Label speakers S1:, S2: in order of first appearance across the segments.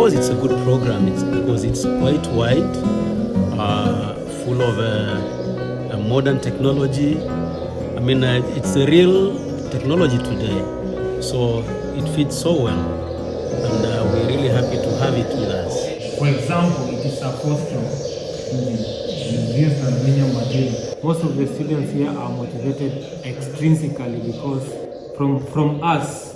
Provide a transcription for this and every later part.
S1: course, it's a good program. It's because it's quite wide, full of modern technology. I mean, it's a real technology today, so it fits so well, and we're really happy to have it with us.
S2: For example, it is a fostering used aluminum material. Most of the students here are motivated extrinsically because from us,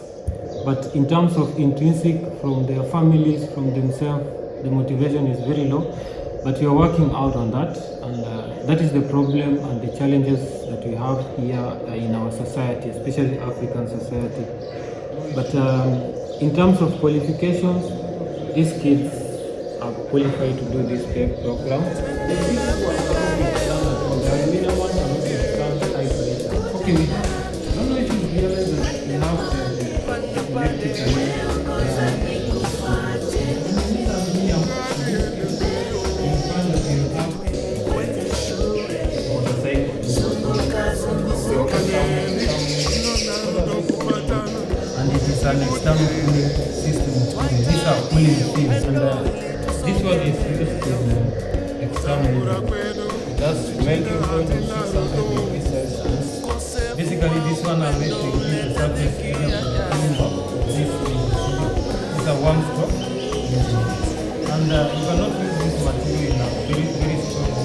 S2: but in terms of intrinsic, from their families, from themselves, the motivation is very low. But we are working out on that, and that is the problem and the challenges that we have here in our society, especially African society. But in terms of qualifications, these kids are qualified to do this PAVE program. Okay, I don't know if you realize that we have electric and it is an external cooling system. These are cooling fins, and this one is used in external. That's melting point of 600 degrees Celsius. Basically, this one are made to increase the surface area for the cooling box. This is a warm stop, and you cannot use this material in a very strong.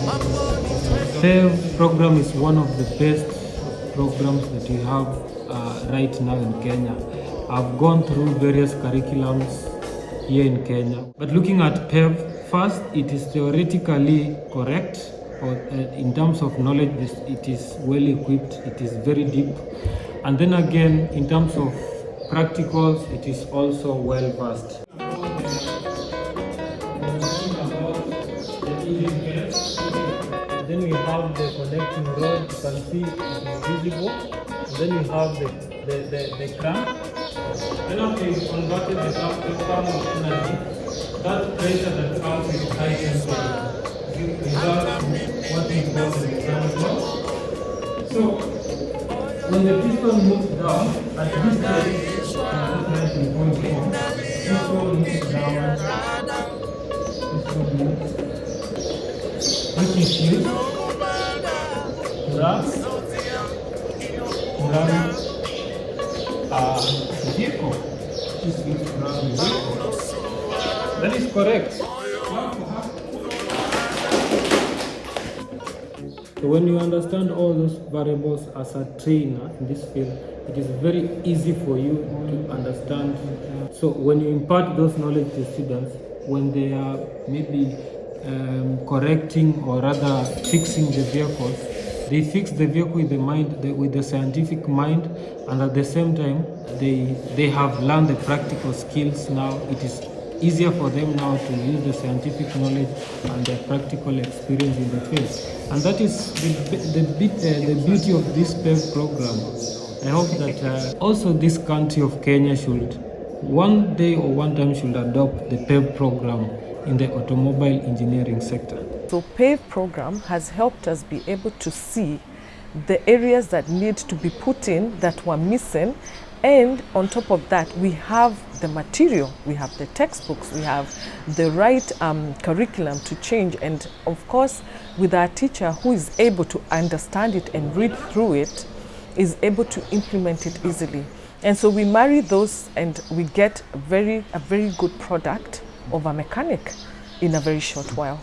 S2: PAVE program is one of the best programs that we have right now in Kenya. I've gone through various curriculums here in Kenya, but looking at PAVE, first, it is theoretically correct, or in terms of knowledge, it is well equipped, it is very deep, and then again, in terms of practicals, it is also well versed. Then we have the connecting rod, you can see it is visible. Then we have the crank. Then after you converted the crank to form of energy, that pressure that comes with high temperature results in what we call the crank loss. So when the piston moves down, at this place, this one moves down, this one moves, which is used to run the vehicle. This is used to run the vehicle. That is correct. So when you understand all those variables as a trainer in this field, it is very easy for you to understand. So when you impart those knowledge to students, when they are maybe correcting or rather fixing the vehicles, they fix the vehicle with the mind, with the scientific mind, and at the same time they have learned the practical skills. Now it is easier for them now to use the scientific knowledge and their practical experience in the field, and that is the beauty of this PAVE program. I hope that also this country of Kenya should one day or one time should adopt the PAVE program in the automobile engineering sector.
S3: So PAVE program has helped us be able to see the areas that need to be put in that were missing, and on top of that we have the material, we have the textbooks, we have the right curriculum to change, and of course with our teacher who is able to understand it and read through it, is able to implement it easily. And so we marry those and we get a very good product of a mechanic in a very short while.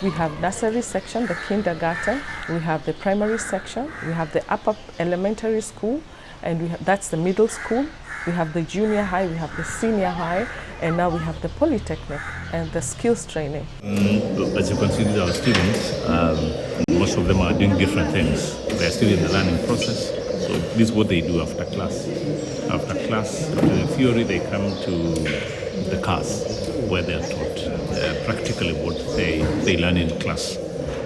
S3: We have nursery section, the kindergarten, we have the primary section, we have the upper elementary school, and that's the middle school, we have the junior high, we have the senior high, and now we have the polytechnic and the skills training.
S4: As you can see, these are our students. Most of them are doing different things. They are still in the learning process. So this is what they do after class. After class, the theory, they come to the cars where they are taught practically what they learn in class.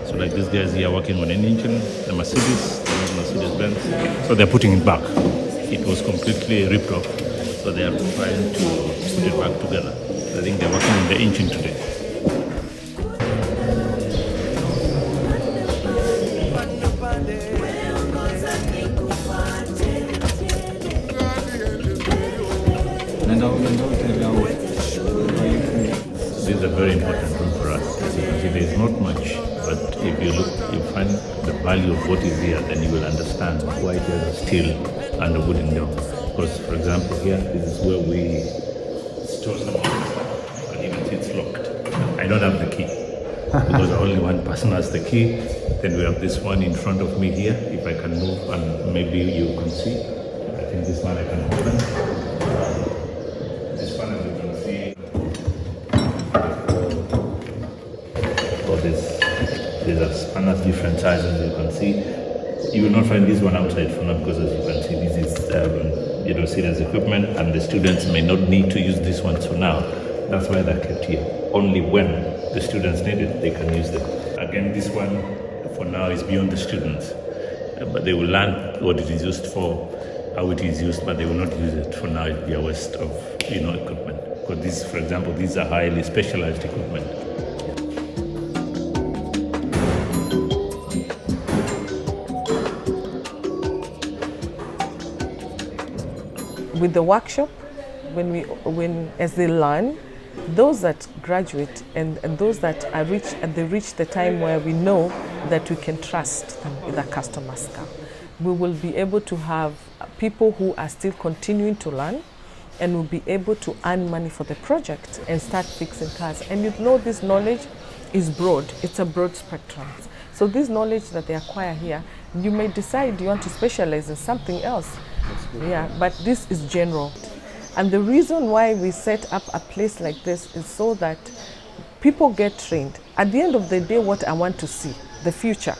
S4: So like these guys here working on an engine, the Mercedes-Benz, so they're putting it back. It was completely ripped off, so they are trying to put it back together. I think they're working on the engine today. is a very important room for us. As you can see, there is not much, but if you look, you find the value of what is here, then you will understand why there is steel and a wooden door. Because, for example, here, this is where we store some of the stuff, and you can see it's locked. I don't have the key, because only one person has the key. Then we have this one in front of me here, if I can move, and maybe you can see. I think this one I can open. This one, as you can see, these are spanners, different sizes, you can see. You will not find this one outside for now, because as you can see, this is serious equipment, and the students may not need to use this one for now. That's why they're kept here. Only when the students need it, they can use them. Again, this one for now is beyond the students, but they will learn what it is used for, how it is used, but they will not use it for now. It'll be a waste of equipment. Because this, for example, these are highly specialized equipment.
S3: With the workshop, as they learn, those that graduate and those that they reach the time where we know that we can trust them with a customer's car. We will be able to have people who are still continuing to learn, and will be able to earn money for the project and start fixing cars. And this knowledge is broad. It's a broad spectrum. So this knowledge that they acquire here, you may decide you want to specialize in something else. Yeah, but this is general. And the reason why we set up a place like this is so that people get trained. At the end of the day, what I want to see, the future.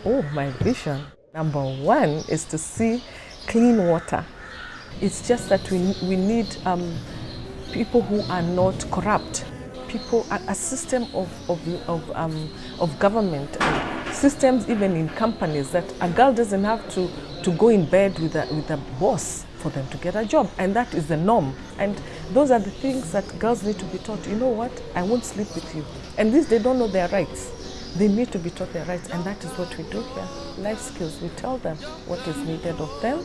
S3: Oh, my vision. Number one is to see clean water. It's just that we need people who are not corrupt. A system of government, systems even in companies, that a girl doesn't have to go in bed with a boss for them to get a job, and that is the norm. And those are the things that girls need to be taught. You know what? I won't sleep with you. And they don't know their rights. They need to be taught their rights, and that is what we do here. Life skills. We tell them what is needed of them.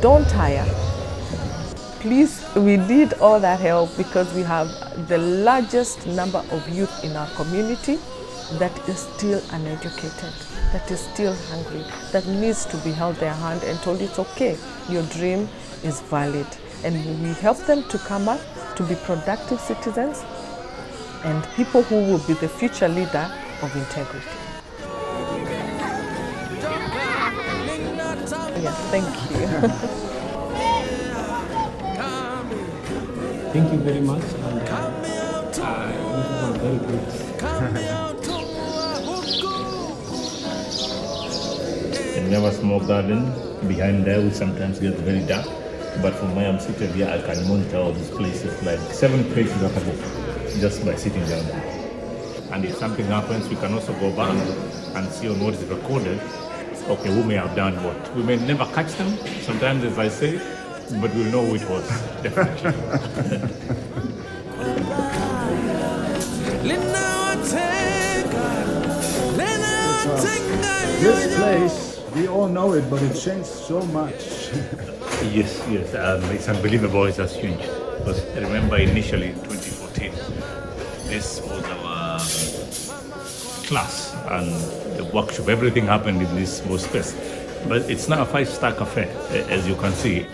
S3: Don't tire. Please, we need all that help, because we have the largest number of youth in our community that is still uneducated, that is still hungry, that needs to be held their hand and told it's okay, your dream is valid. And we help them to come up to be productive citizens and people who will be the future leader of integrity. Yes, thank you.
S2: Thank you very much. And this was very good.
S4: And we have a small garden behind there, which sometimes gets very dark. But from where I'm seated here, I can monitor all these places, like 7 places up above, just by sitting down there. And if something happens, we can also go back and see on what is recorded. Okay, who may have done what? We may never catch them, sometimes, as I say, but we'll know who it was, definitely.
S5: This place, we all know it, but it changed so much.
S4: Yes, it's unbelievable, it's as huge. Because I remember initially, 2014, this was our class and the workshop. Everything happened in this small space. But it's now a 5-star cafe, as you can see.